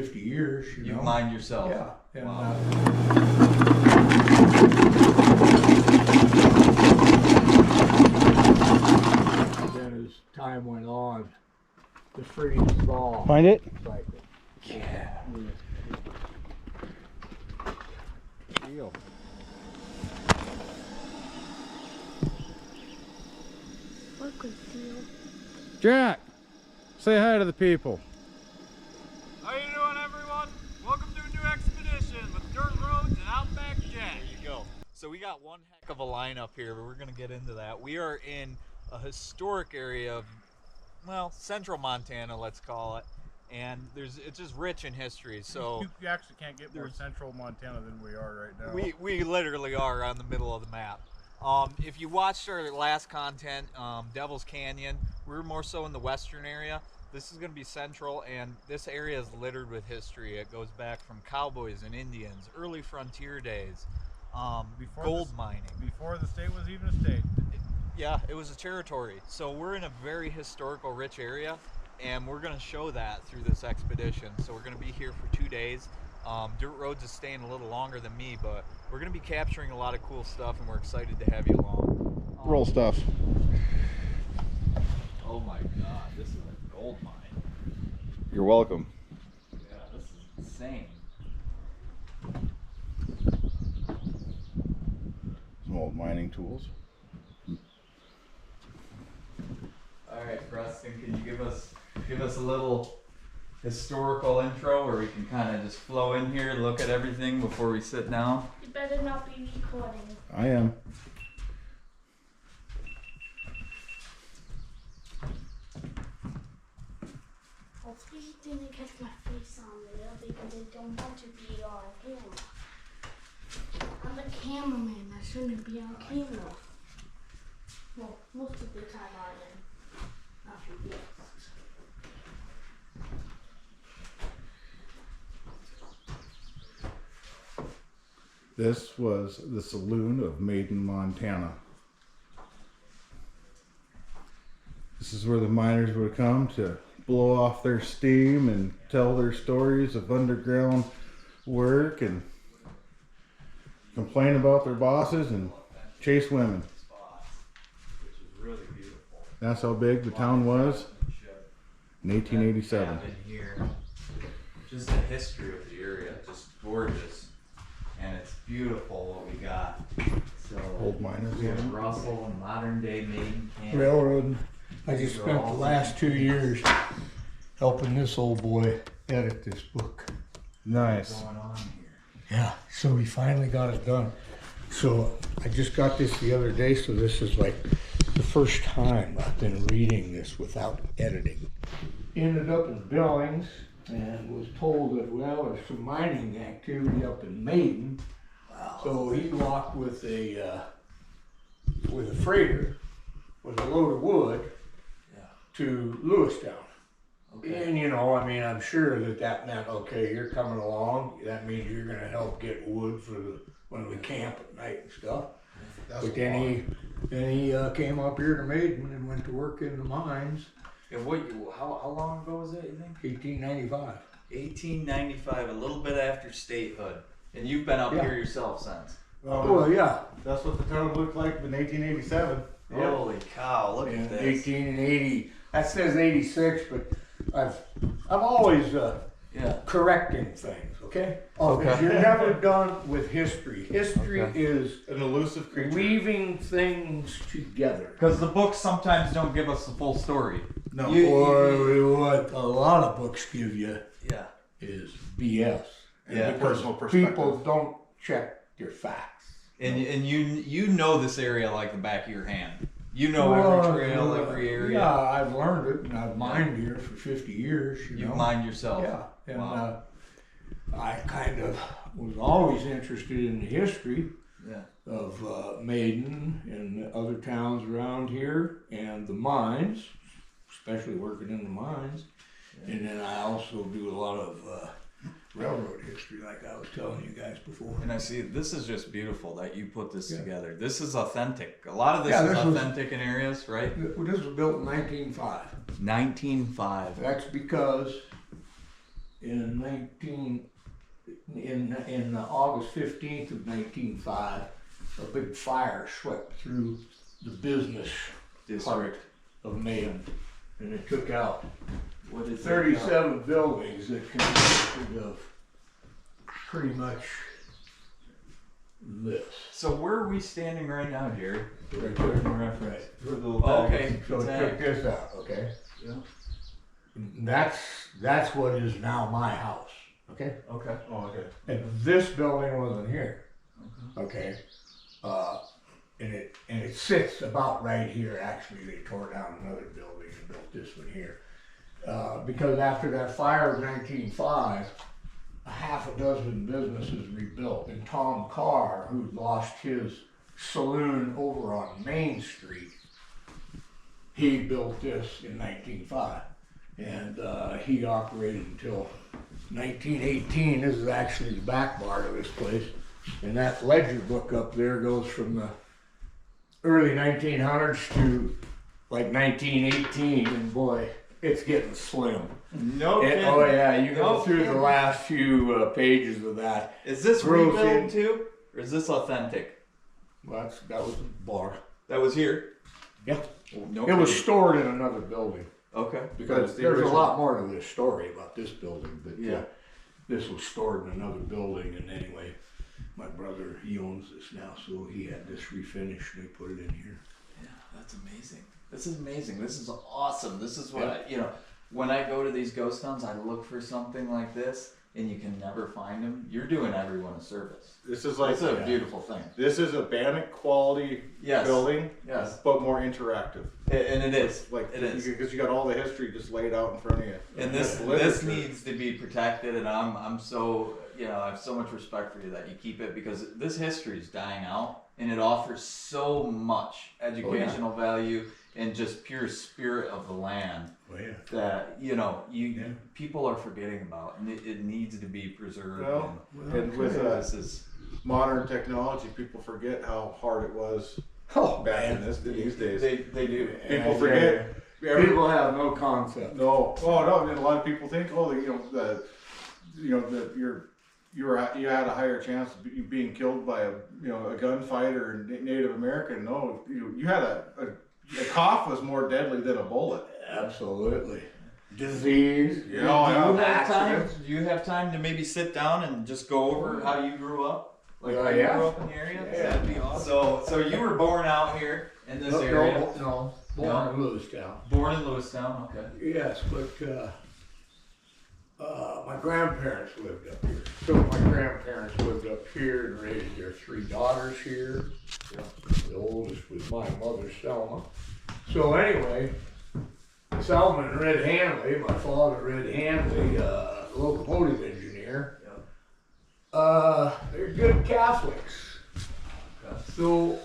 50 years. You know? mind yourself. Yeah. And, wow. Then as time went on, the freeze thaw. Find it? Yeah. Deal. What good deal? Jack, say hi to the people. How you doing, everyone? Welcome to a new expedition with Dirt Roads and Outback Jack. There you go. So we got one heck of a lineup here, but we're going to get into that. We are in a historic area of, well, central Montana, let's call it. And it's just rich in history. So You actually can't get more central Montana than we are right now. we literally are on the middle of the map. If you watched our last content, Devil's Canyon, we're more so in the western area. This is going to be central, and this area is littered with history. It goes back from cowboys and Indians, early frontier days, gold mining. Before the state was even a state. Yeah, it was a territory. So we're in a very historical rich area, and we're going to show that through this expedition. So we're going to be here for 2 days. Dirt Roads is staying a little longer than me, but we're going to be capturing a lot of cool stuff, and we're excited to have you along. Roll stuff. Oh my god, this is a gold mine. You're welcome. Yeah, this is insane. Some old mining tools. All right, Preston, can you give us a little historical intro where we can kind of just flow in here, look at everything before we sit down? You better not be recording. I am. Hopefully you didn't catch my face on there because I don't want to be on camera. I'm a cameraman. I shouldn't be on camera. Well, most of the time I am. Not for guests. This was the saloon of Maiden, Montana. This is where the miners would come to blow off their steam and tell their stories of underground work and complain about their bosses and chase women. Which is really beautiful. That's how big the town was in 1887. Cabin here. Just the history of the area, just gorgeous. And it's beautiful what we got. So Old miners, we have yeah. Russell and modern day Maiden camp. Railroad. I just spent the last 2 years helping this old boy edit this book. Nice. What's going on here? Yeah, so we finally got it done. So I just got this the other day, so this is like the first time I've been reading this without editing. Ended up in Billings and was told that, well, there's some mining activity up in Maiden. Wow. So he walked with a freighter with a load of wood to Lewistown. Okay. And you know, I mean, I'm sure that meant, okay, you're coming along. That means you're gonna help get wood for when we camp at night and stuff. But then he came up here to Maiden and went to work in the mines. And how long ago was it, you think? 1895. 1895, a little bit after statehood. And you've been up Yeah. here yourself since. Well, yeah. That's what the town looked like in 1887. Holy cow, look In at this. 1880. That says 86, but I'm always Yeah. correcting things. Okay. Okay. You're never done with history. History Okay. is An elusive creature. weaving things together. Because the books sometimes don't give us the full story. No. Or what a lot of books give you Yeah. is BS. Yeah. Because Personal perspective. people don't check your facts. And you know this area like the back of your hand. You know every trail, every area. Yeah, I've learned it, and I've mined here for 50 years. You You know? mind yourself. Yeah, and Wow. I kind of was always interested in the history Yeah. of Maiden and other towns around here, and the mines, especially working in the mines. Yeah. And then I also do a lot of railroad history, like I was telling you guys before. And I see this is just beautiful that you put this Yeah. together. This is authentic. A lot of this Yeah, is this was- authentic in areas, right? This was built in 1905. 1905. That's because in August 15th of 1905, a big fire swept through the business part of Maiden, and it took out 37 buildings that consisted of pretty much this. So where are we standing right now, Jerry? Right there. Reference. Right. Oh, okay. So check this out, okay? Yeah. That's what is now my house, okay? Okay. Oh, okay. And this building wasn't here, okay? And it sits about right here. Actually, they tore down another building and built this one here. Because after that fire of 1905, a half a dozen businesses rebuilt. And Tom Carr, who lost his saloon over on Main Street, he built this in 1905. And he operated until 1918. This is actually the back bar of this place. And that ledger book up there goes from the early 1900s to like 1918. And boy, it's getting slim. No Oh kidding. yeah, you go No through the kidding. last few pages of that. Is this Gross rebuilt in- too? Or is this authentic? Well, that was the bar. That was here? Yeah. Oh, no It was kidding. stored in another building. Okay. Because the there's a original- lot more to this story about this building, but Yeah. this was stored in another building. And anyway, my brother, he owns this now, so he had this refinished and they put it in here. Yeah, that's amazing. This is amazing. This is awesome. This is what when I go to these ghost towns, I look for something like this, and you can never find them. You're doing everyone a service. This is like It's a beautiful thing. this is a Bannock quality Yes. building, Yes, but more interactive. and it is. Like It is. because you got all the history just laid out in front of you. And this Literature. needs to be protected, and I'm so I have so much respect for you that you keep it, because this history is dying out, and it offers so much educational value and just pure spirit of the land Oh yeah. that people are forgetting about, and it needs to be preserved. Well, and and with this is modern technology, people forget how hard it was Oh back man. in these days. they do. People And, forget. People have no concept. No, oh no. And a lot of people think, that you had a higher chance of being killed by a gunfight or Native American. No, you had a cough was more deadly than a bullet. Absolutely. Disease. Do you have time to maybe sit down and just go over how you grew up? Like how you Yeah. grew up in the area? Yeah. That'd be awesome. So you were born out here in this area? No, born in Lewistown. Born in Lewistown, okay. Yes, but my grandparents lived up here. So my grandparents lived up here and raised their 3 daughters here. The oldest was my mother, Selma. So anyway, Selma and Red Hanley, my father, Red Hanley, locomotive engineer, they're good Catholics. So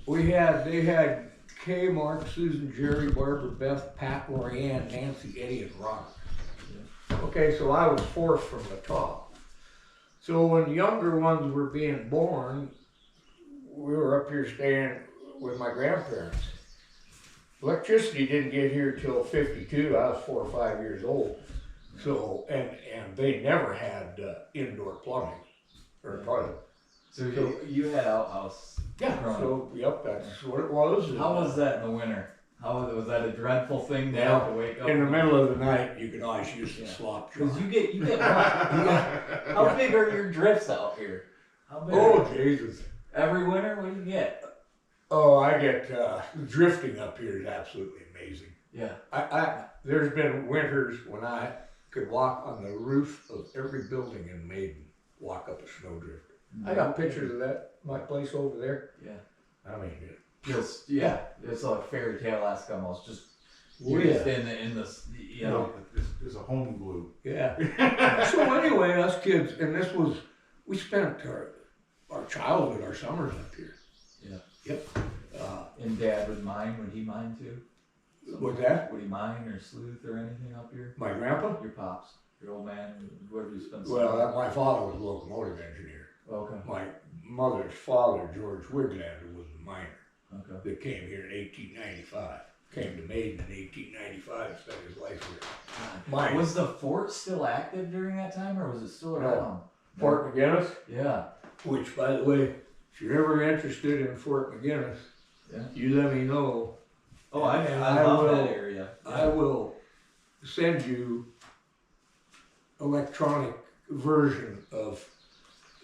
they had Kay, Mark, Susan, Jerry, Barbara, Beth, Pat, Lorianne, Nancy, Eddie, and Ron. Okay, so I was 4th from the top. So when the younger ones were being born, we were up here staying with my grandparents. Electricity didn't get here till 52. I was 4 or 5 years old. So, and they never had indoor plumbing or toilet. So you had outhouse. Yeah, so, yep, that's what it was. How was that in the winter? Was that a dreadful thing to have to wake up? In the middle of the night, you could always use the slop jar. Because you get How big are your drifts out here? How big? Oh, Jesus. Every winter, what do you get? Oh, I get, drifting up here is absolutely amazing. Yeah. There's been winters when I could walk on the roof of every building in Maiden, walk up a snowdrift. I got pictures of that, my place over there. Yeah. I mean, It's like fairy tale-esque almost. Just Oh, just yeah. in this, It's a home glue. yeah. So anyway, us kids, and we spent our childhood, our summers up here. Yeah. Yep. And Dad would he mine too? What's that? Would he mine or sleuth or anything up here? My grandpa? Your pops, your old man, whatever you spent. Well, my father was a locomotive engineer. Okay. My mother's father, George Wiglander, was a miner Okay. that came here in 1895. came to Maiden in 1895, spent his life here. Mine. Was the fort still active during that time, or was it still No. around? Fort McGinnis, Yeah. which, by the way, if you're ever interested in Fort McGinnis, Yeah. you let me know. Oh, And I love will, that area. I will send you electronic version of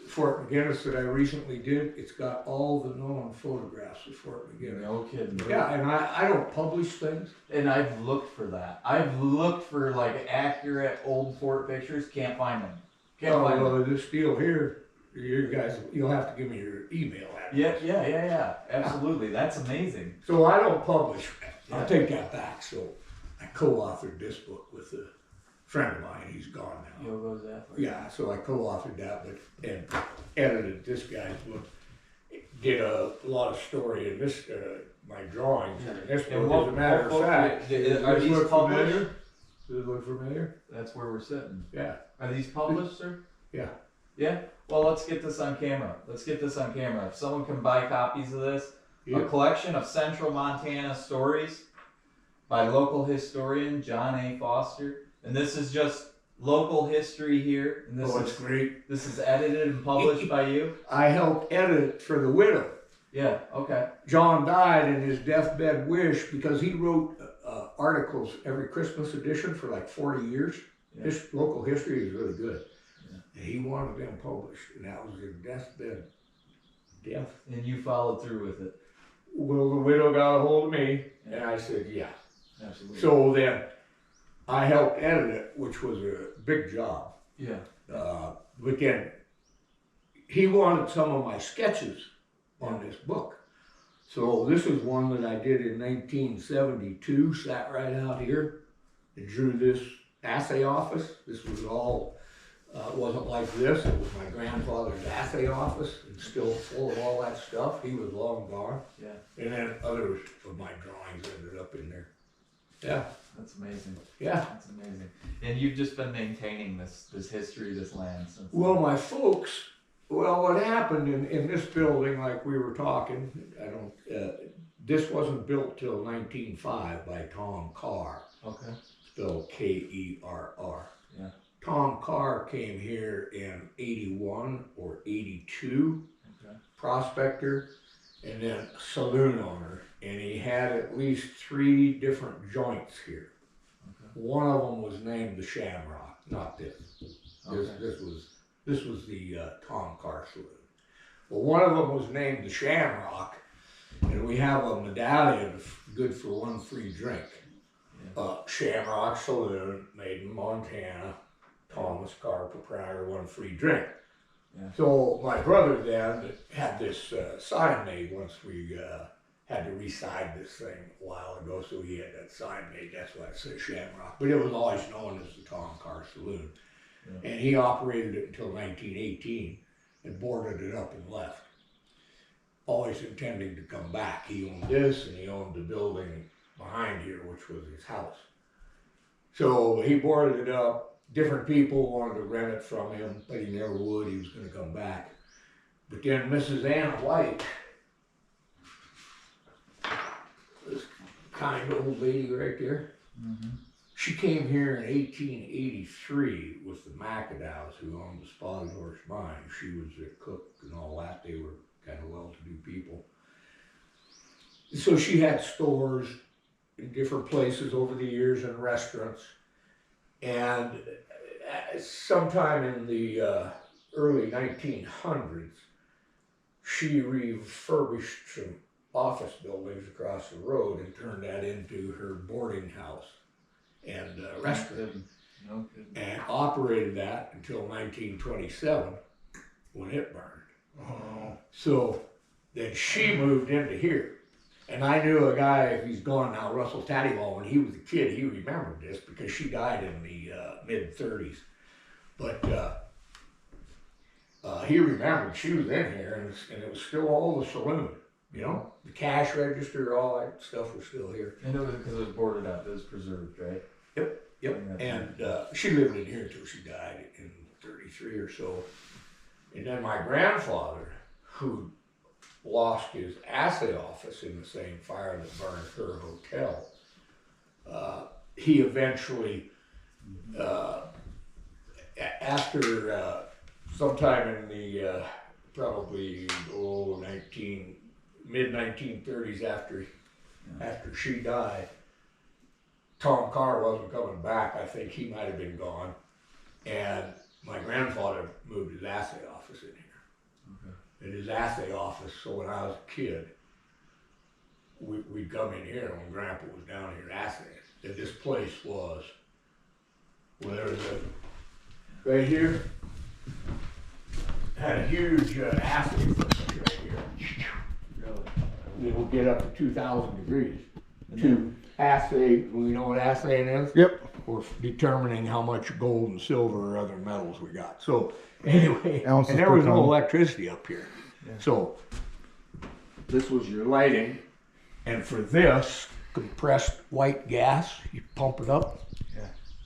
Fort McGinnis that I recently did. It's got all the known photographs of Fort McGinnis. No kidding. Yeah, and I don't publish things. And I've looked for that. I've looked for like accurate old fort pictures. Can't find them. Can't Oh, find them. well, this deal here, you guys, you'll have to give me your email address. Yeah. Absolutely. That's amazing. So I don't publish. Yeah. I'll take that back. So I co-authored this book with a friend of mine. He's gone now. Yogo's that. Yeah, so I co-authored that, and edited this guy's book. Did a lot of story in this, my drawings in this And book. As a matter of book fact, are does this these look published? familiar? Does it look familiar? That's where we're sitting. Yeah, Are these published, sir? yeah. Yeah. Well, let's get this on camera. If someone can buy copies of this, Yeah. a collection of Central Montana stories by local historian John A. Foster, and this is just local history here. And this Oh, it's is great. this is edited and published by you. I helped edit it for the widow. Yeah. Okay. John died in his deathbed wish because he wrote articles every Christmas edition for like 40 years. Yeah. His local history is really good. Yeah. And he wanted them published, and that was his deathbed death. And you followed through with it. Well, the widow got a hold of me, and I said, yeah. Absolutely. So then I helped edit it, which was a big job. Yeah. But then he wanted some of my sketches on this book. So this is one that I did in 1972, sat right out here and drew this assay office. This was all, it wasn't like this, it was my grandfather's assay office and still full of all that stuff. He was long gone. Yeah. And then others of my drawings ended up in there. Yeah, That's amazing. yeah. That's amazing. And you've just been maintaining this history of this land since. Well, my folks, what happened in this building, like we were talking, this wasn't built till 1905 by Tom Carr, Okay. spelled Kerr. Yeah. Tom Carr came here in 81 or 82, Okay. prospector, and then saloon owner, and he had at least 3 different joints here. Okay. One of them was named the Shamrock, not this. Okay. This was the Tom Carr saloon. Well, one of them was named the Shamrock, and we have a medallion good for 1 free drink. Yeah. Shamrock Saloon, Maiden, Montana, Thomas Carr, proprietor, 1 free drink. Yeah. So my brother then had this sign made once we had to re-side this thing a while ago, so he had that sign made. That's why it says Shamrock. But it was always known as the Tom Carr Saloon. Yeah. And he operated it until 1918 and boarded it up and left. Always intending to come back. He owned this and he owned the building behind here, which was his house. So he boarded it up. Different people wanted to rent it from him, but he never would. He was going to come back. But then Mrs. Anna White, this kind old lady right there, Mm-hmm. she came here in 1883 with the McAdows, who owned the Spotted Horse Mine. She was a cook and all that. They were kind of well-to-do people. So she had stores in different places over the years and restaurants. And sometime in the early 1900s, she refurbished some office buildings across the road and turned that into her boarding house and restaurant. No kidding. And operated that until 1927 when it burned. Oh. So then she moved into here. And I knew a guy, he's gone now, Russell Tattywall, when he was a kid, he remembered this because she died in the mid-30s. But he remembered she was in here and it was still all the saloon, you know? The cash register, all that stuff was still here. And it was because it was boarded up. It was preserved, right? Yep. And she lived in here till she died in 33 or so. And then my grandfather, who lost his assay office in the same fire that burned her hotel, he eventually, after sometime in the probably mid-1930s after she died, Tom Carr wasn't coming back. I think he might have been gone, and my grandfather moved his assay office in here. Okay. In his assay office. So when I was a kid, we'd come in here when Grandpa was down here assaying. And this place was, well, there was right here, had a huge assay furnace right here. Really? It will get up to 2,000 degrees. To assay, we know what assaying is? Yep. For determining how much gold and silver or other metals we got. So anyway, Ounces and there per was no ton. electricity up here. Yeah. So this was your lighting, and for this compressed white gas, you pump it up,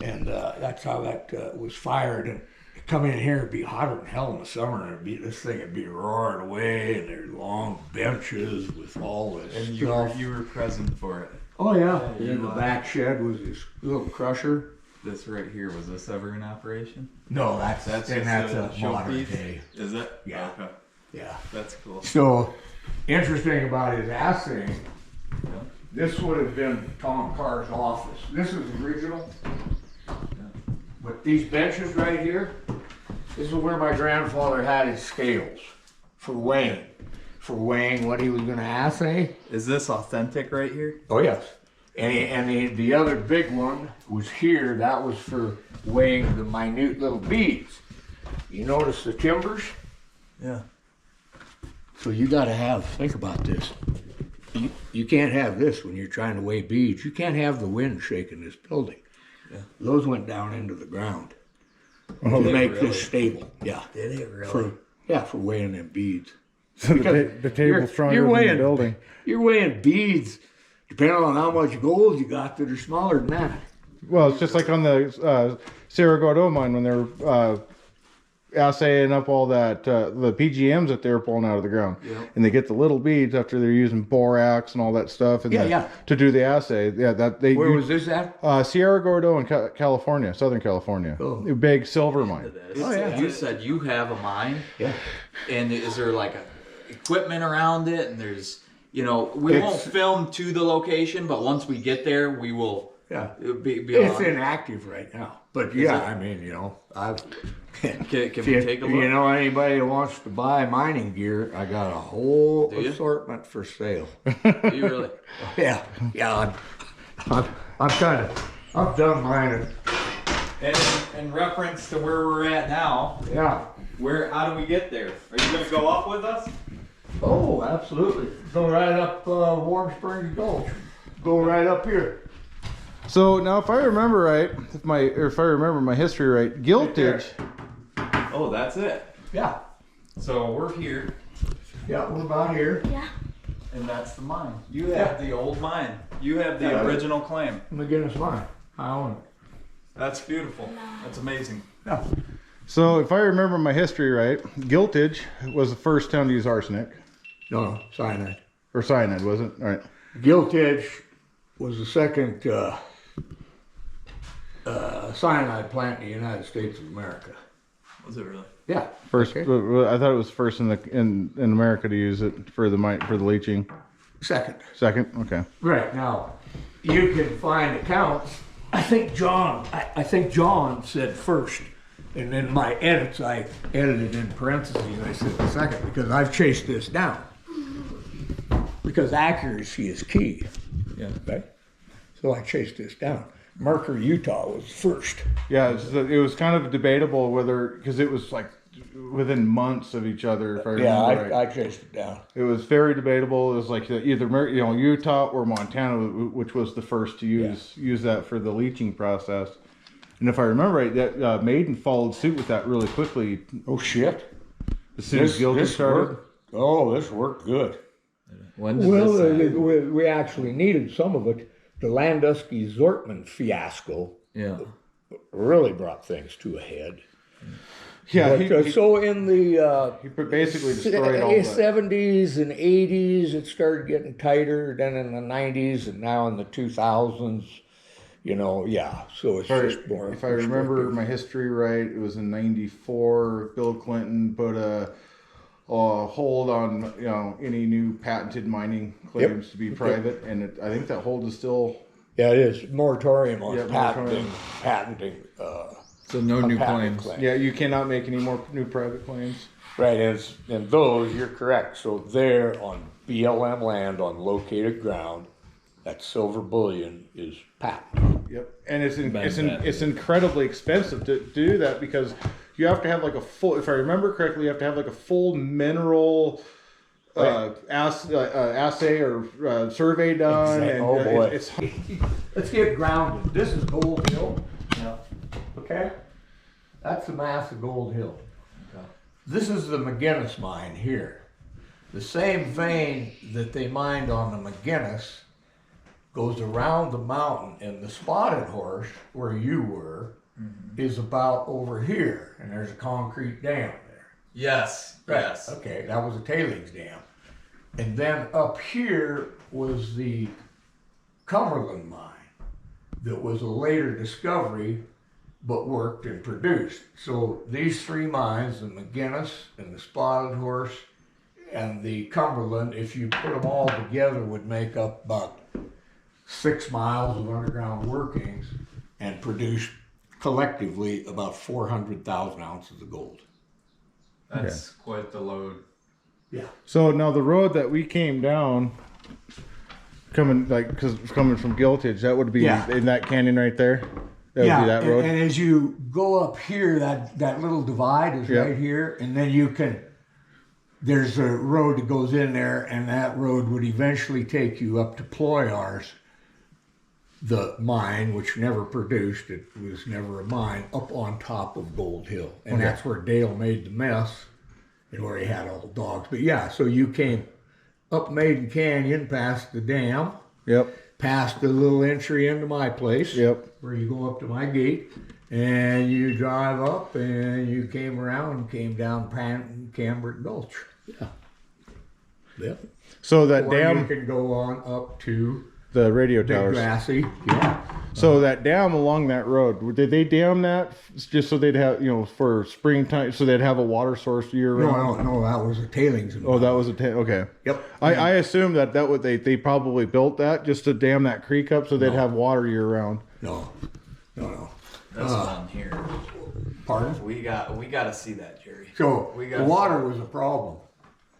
and that's how that was fired. And come in here, it'd be hotter than hell in the summer, and this thing would be roaring away, and there's long benches with all this And stuff. you were present for it. Oh yeah, Yeah, in the back shed was this little crusher. This right here, was this ever in operation? No, that's just a a modern showpiece? day. Is it? Yeah. Okay. Yeah. That's cool. So, interesting about his assaying, this would have been Tom Carr's office. This is original. But these benches right here, this is where my grandfather had his scales for weighing what he was going to assay. Is this authentic right here? Oh yes. And the other big one was here. That was for weighing the minute little beads. You notice the timbers? Yeah. So you got to think about this. You can't have this when you're trying to weigh beads. You can't have the wind shaking this building. Yeah. Those went down into the ground Oh, to did make really? this stable. Yeah. Did it really? For weighing them beads. So Because the table's stronger than the building. You're weighing beads depending on how much gold you got that are smaller than that. Well, it's just like on the Cerro Gordo mine when they're assaying up all that the PGMs that they're pulling out of the ground, and they get the little beads after they're using borax and all that stuff, and to do the assay. Yeah, that they. Where was this at? Sierra Gordo in California, Southern California. Oh. A big silver mine. Oh, yeah. You said you have a mine, Yeah. and is there like equipment around it? And there's, we won't It's- film to the location, but once we get there, we will. Yeah. It'll be It's on. inactive right now. But Is yeah, it? I mean, I've. Can If we take a look? you know anybody who wants to buy mining gear, I got a whole Do you? assortment for sale. Do you really? Yeah. I'm done mining. And in reference to where we're at now, Yeah. how do we get there? Are you gonna go up with us? Oh, absolutely. Go right up Warm Springs Gulch. Go right up here. So now, if I remember right, if I remember my history right, Giltage. Oh, that's it. Yeah. So we're here, Yeah, we're about here. Yeah. and that's the mine. You have the old mine. You have the Yeah. original claim. McGinnis Mine. I own it. That's beautiful. That's amazing. Yeah. So if I remember my history right, Giltage was the first town to use arsenic No, cyanide. or cyanide, was it? All right. Giltage was the second cyanide plant in the United States of America. Was it really? Yeah. First, Okay. I thought it was first in America to use it for the leaching. Second. Second, okay. Right now, you can find accounts. I think John said first, and in my edits I edited in parentheses. I said the second because I've chased this down because accuracy is key. Yeah. Right. So I chased this down. Mercury, Utah was first. Yeah, it was kind of debatable whether because it was like within months of each other. If I Yeah, remember right. I chased it down. It was very debatable. It was like either Utah or Montana, which was the first to use that for the leaching process. And if I remember right, that Maiden followed suit with that really quickly. Oh shit! As soon as Giltage started. This worked good. When did Well, this we actually needed some of it. The Landusky-Zortman fiasco yeah. really brought things to a head. Yeah, But, so in the he basically destroyed all that. 70s and 80s, it started getting tighter. Then in the 90s and now in the 2000s, You know, yeah. So it's just more. If I remember my history right, it was in '94. Bill Clinton put a hold on any new patented mining claims to be private, and I think that hold is still. Yeah, it is moratorium on moratorium. patenting. So no new patent claims. Yeah, you cannot make any more new private claims. Right, and those, you're correct. So they're on BLM land on located ground. That silver bullion is patent. Yep, and it's incredibly expensive to do that because you have to have like a full. If I remember correctly, you have to have like a full mineral assay or survey done. Exactly. And Oh boy, it's let's get grounded. This is Gold Hill. Yeah. Okay, that's the mass of Gold Hill. Okay. This is the McGinnis mine here. The same vein that they mined on the McGinnis goes around the mountain, and the Spotted Horse, where you were, is about over here, and there's a concrete dam there. Yes. Right. Yes. Okay, that was a tailings dam. And then up here was the Cumberland mine that was a later discovery, but worked and produced. So these three mines, the McGinnis and the Spotted Horse and the Cumberland, if you put them all together, would make up about 6 miles of underground workings and produce collectively about 400,000 ounces of gold. That's quite the load. Yeah. So now the road that we came down, coming from Giltage, that would be in that canyon right there. That would be that road. And as you go up here, that little divide is right here, and then there's a road that goes in there, and that road would eventually take you up to Ployars, the mine, which never produced, it was never a mine, up on top of Gold Hill. And that's where Dale made the mess and where he had all the dogs. But yeah, so you came up Maiden Canyon, past the dam, past the little entry into my place, where you go up to my gate, and you drive up, and you came around and came down Cambric Gulch. Yeah. Yep. So that Or dam, you can go on up to the radio Big towers. Grassy. Yeah. So that dam along that road, did they dam that just so they'd have, for springtime, so they'd have a water source year round? No, that was a tailings. Oh, that was okay. Yep. I assume that would they probably built that just to dam that creek up so they'd have water year round. No. That's down here. Pardon? We got to see that, Jerry. So the water was a problem.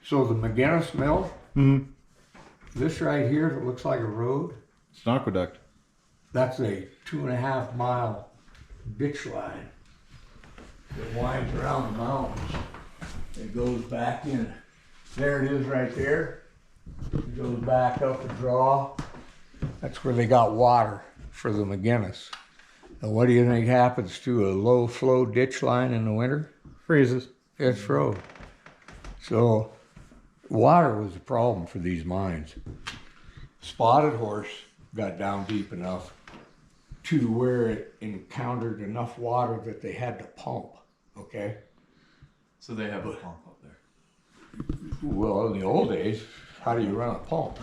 So the McGinnis mill, this right here that looks like a road, It's an aqueduct. that's a 2.5 mile ditch line that winds around the mountains. It goes back in. There it is right there. It goes back up a draw. That's where they got water for the McGinnis. And what do you think happens to a low flow ditch line in the winter? Freezes. It's froze. So water was a problem for these mines. Spotted Horse got down deep enough to where it encountered enough water that they had to pump, okay? So they have a pump up there. Well, in the old days, how do you run a pump?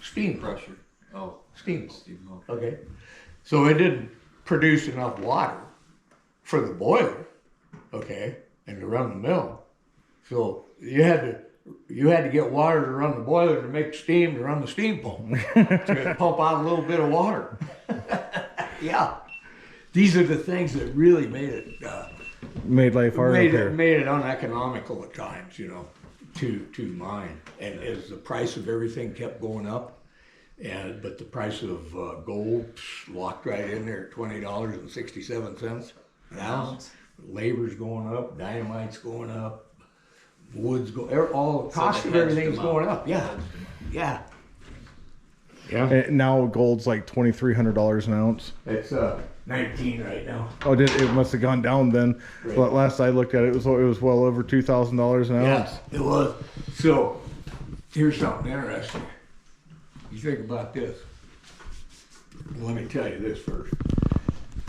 Steam pressure. Oh, Steam. okay. Okay. So it didn't produce enough water for the boiler, okay, and to run the mill. So you had to get water to run the boiler to make steam to run the steam pump to pump out a little bit of water. Yeah, these are the things that really made it Made life hard up here. made it uneconomical at times, to mine. And as the price of everything kept going up, but the price of gold locked right in there at $20.67 an ounce. Labor's going up, dynamite's going up. Wood's all the cost of everything's going up. Yeah. And now gold's like $2,300 an ounce. It's 19 right now. Oh, it must have gone down then. Right. But last I looked at it, it was well over $2,000 an ounce. Yeah, it was. So here's something interesting. You think about this. Let me tell you this first.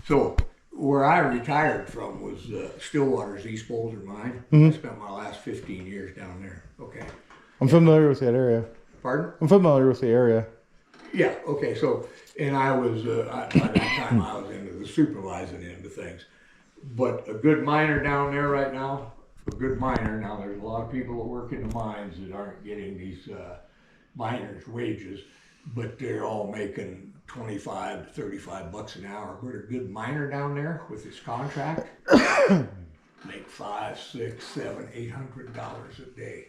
So where I retired from was Stillwater's East Boulder mine. I spent my last 15 years down there. Okay. I'm familiar with that area. Pardon? I'm familiar with the area. Yeah, okay, so, and I was, by that time I was into the supervising end of things. But a good miner down there right now, now there's a lot of people that work in the mines that aren't getting these, miners' wages, but they're all making 25 to 35 bucks an hour. But a good miner down there with his contract, make $500, $600, $700, $800 a day.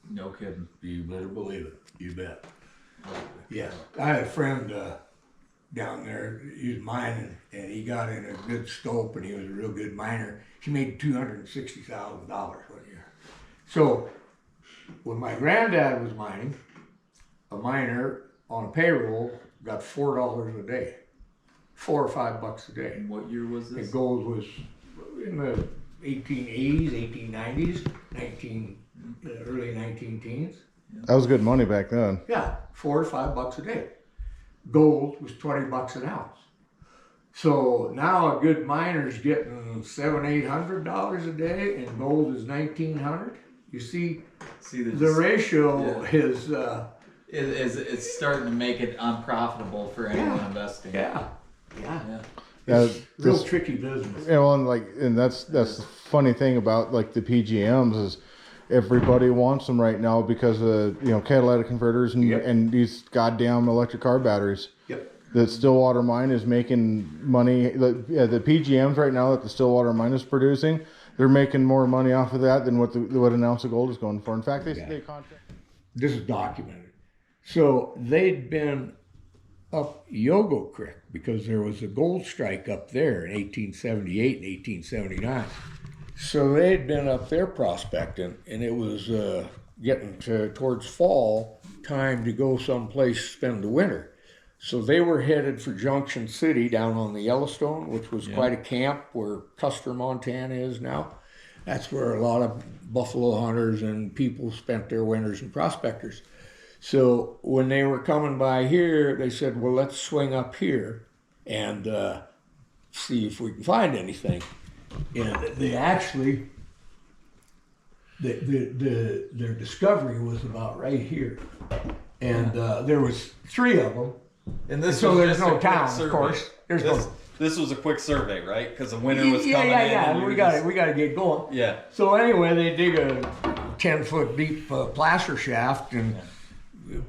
No kidding. You better believe it. You bet. Yes, I had a friend down there. He was mining, and he got in a good stope, and he was a real good miner. He made $260,000 one year. So when my granddad was mining, a miner on a payroll got $4 a day, $4 or $5 a day. And what year was And this? gold was in the 1880s, 1890s, early 19 teens. That was good money back then. Yeah, $4 or $5 a day. Gold was $20 an ounce. So now a good miner's getting $700-800 a day, and gold is $1,900. You see, the ratio is. It's starting to make it unprofitable for anyone investing. Yeah. Real Tricky business. Yeah, well, and that's the funny thing about like the PGMs is everybody wants them right now because of catalytic converters and these goddamn electric car batteries. Yep. The Stillwater mine is making money. The PGMs right now that the Stillwater mine is producing, they're making more money off of that than what an ounce of gold is going for. In fact, they contract. This is documented. So they'd been up Yogo Creek because there was a gold strike up there in 1878 and 1879. So they'd been up there prospecting, and it was getting towards fall time to go someplace spend the winter. So they were headed for Junction City down on the Yellowstone, which was quite a camp where Custer, Montana is now. That's where a lot of buffalo hunters and people spent their winters and prospectors. So when they were coming by here, they said, well, let's swing up here and see if we can find anything. And they actually, their discovery was about right here. And there was 3 of them. And this So was there's just no a quick town, survey. of course. This was a quick survey, right? Because the winter was coming in. Yeah. And We got to get going. Yeah. So anyway, they dig a 10-foot deep placer shaft, and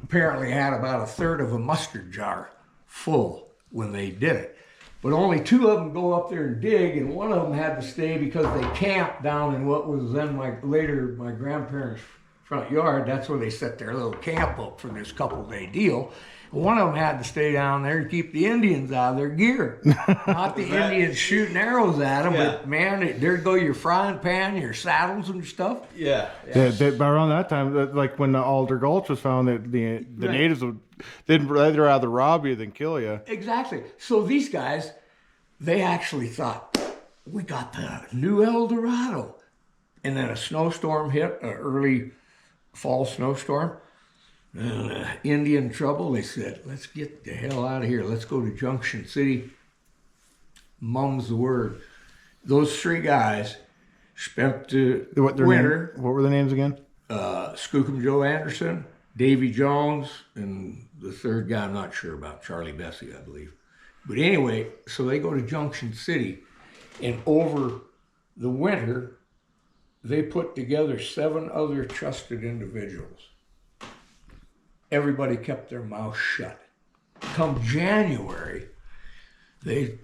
apparently had about a third of a mustard jar full when they did it. But only 2 of them go up there and dig, and one of them had to stay because they camped down in what was then my grandparents' front yard. That's where they set their little camp up for this couple-day deal. One of them had to stay down there to keep the Indians out of their gear. Not the Indians shooting arrows at them, but man, there go your frying pan, your saddles and stuff. Yeah. But around that time, like when the Alder Gulch was found, that the natives they'd rather rob you than kill you. Exactly. So these guys, they actually thought, we got the new El Dorado. And then a snowstorm hit, an early fall snowstorm. Indian trouble. They said, let's get the hell out of here. Let's go to Junction City. Mum's the word. Those 3 guys spent the winter. What were the names again? Skookum Joe Anderson, Davy Jones, and the 3rd guy I'm not sure about, Charlie Bessie, I believe. But anyway, so they go to Junction City, and over the winter, they put together 7 other trusted individuals. Everybody kept their mouth shut. Come January, they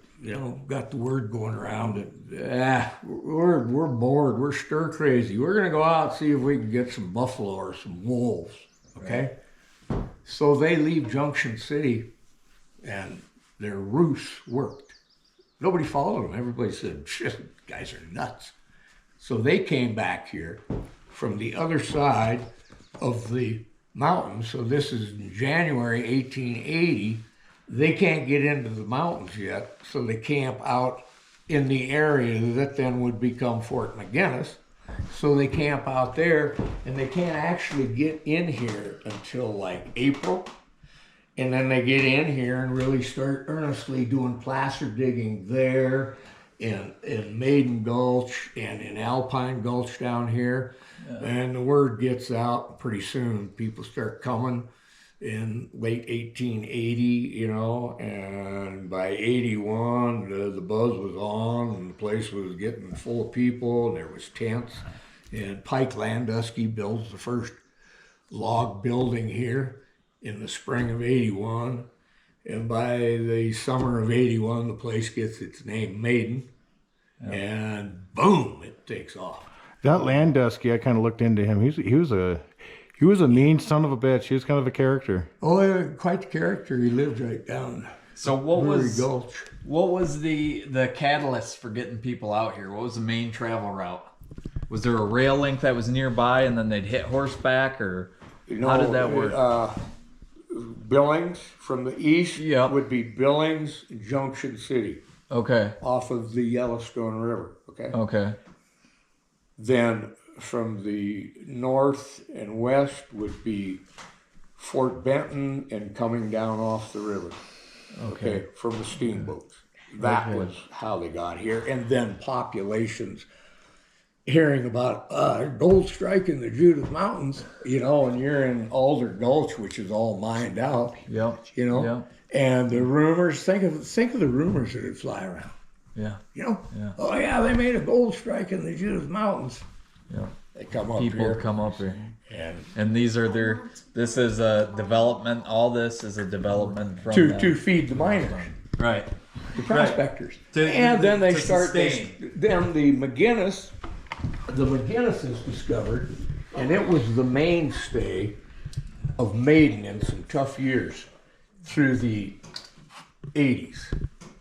got the word going around that we're bored, we're stir crazy. We're gonna go out and see if we can get some buffalo or some wolves. Okay, so they leave Junction City, and their ruse worked. Nobody followed them. Everybody said, "Shit, guys are nuts." So they came back here from the other side of the mountains. So this is in January 1880. They can't get into the mountains yet, so they camp out in the area that then would become Fort McGinnis. So they camp out there, and they can't actually get in here until like April. And then they get in here and really start earnestly doing placer digging there in Maiden Gulch and in Alpine Gulch down here. And the word gets out pretty soon. People start coming. in late 1880, you know, and by 81, the buzz was on, and the place was getting full of people, and there was tents. And Pike Landusky builds the first log building here in the spring of 81. And by the summer of 81, the place gets its name Maiden. Yep. And boom, it takes off. That Landusky, I kind of looked into him. He was a mean son of a bitch. He was kind of a character. Oh, yeah, quite the character. He lived right down. So what Gulch. What was the catalyst for getting people out here? What was the main travel route? Was there a rail link that was nearby, and then they'd hit horseback, or how did that work? Billings from the east Yep. would be Billings, Junction City, Okay. off of the Yellowstone River. Okay. Okay. Then from the north and west would be Fort Benton and coming down off the river. Okay. From the steamboats. That was how they got here. And then populations hearing about gold strike in the Judith Mountains, you know, and you're in Alder Gulch, which is all mined out. Yep. You know, Yep. and the rumors. Think of the rumors that would fly around. Yeah. You know, Yeah. oh yeah, they made a gold strike in the Judith Mountains. Yeah. They come up People here. come up here. And And these are their. This is a development. All this is a development from to feed the miners, right. the prospectors, To- and then they to start. sustain. Then the McGinnises discovered, and it was the mainstay of Maiden in some tough years through the 80s,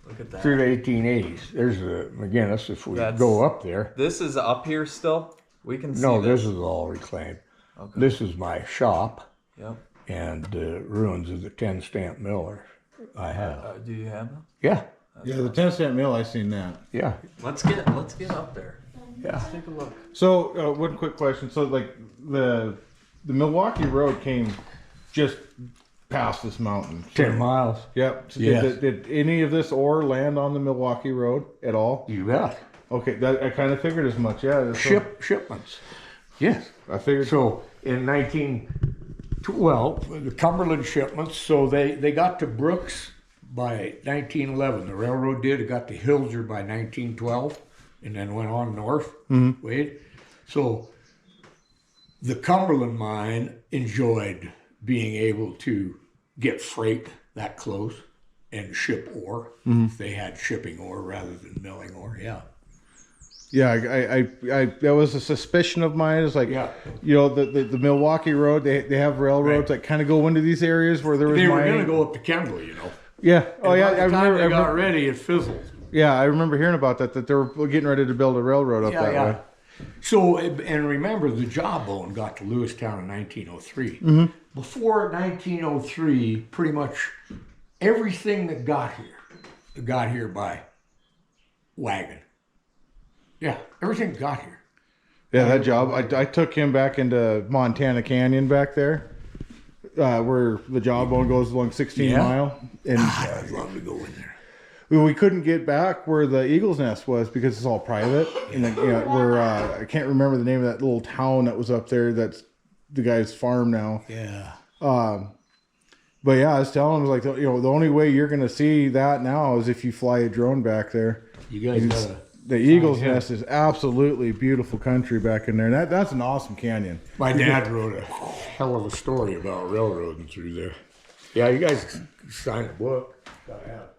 Look at that. through the 1880s. There's the McGinnis. If we That's- go up there, This is up here still. We can see. no, this is all reclaimed. Okay. This is my shop, Yep. and the ruins of the 10 stamp mill I have. Do you have them? Yeah, Yeah, the 10 cent mill, I seen that. yeah, Let's get up there. yeah. Take a look. So, one quick question. So, like, the Milwaukee Road came just past this mountain. 10 miles. Yep. So Yes. did any of this ore land on the Milwaukee Road at all? You bet. Okay, that I kind of figured as much. Yeah. that's Shipments. Yes. what- I figured. So in the Cumberland shipments, so they got to Brooks by 1911. The railroad did. It got to Hilger by 1912, and then went on north. Wade. So the Cumberland mine enjoyed being able to get freight that close and ship ore. They had shipping ore rather than milling ore. Yeah. Yeah, I that was a suspicion of mine. It's like, Yeah. you know, the Milwaukee Road. They have railroads that kind of go into these areas where there was They were mining. going to go up to Kendall, you know. Yeah. Oh And yeah. by the I time remember. they got ready, it fizzled. Yeah, I remember hearing about that. That they were getting ready to build a railroad up that way. So, and remember, the Jawbone got to Lewistown in 1903. Before 1903, pretty much everything that got here by wagon. Yeah, everything got here. Yeah, that job. I took him back into Montana Canyon back there, where the Jawbone goes along 16 Yeah. Mile, and I'd love to go in there. we couldn't get back where the Eagle's Nest was because it's all private. And then, where I can't remember the name of that little town that was up there. That's the guy's farm now. Yeah. But yeah, I was telling him, like, the only way you're gonna see that now is if you fly a drone back there. You guys gotta. The Eagle's Nest is absolutely beautiful country back in there. And that's an awesome canyon. My dad wrote a hell of a story about railroading through there. Yeah, you guys sign a book. Gotta have it.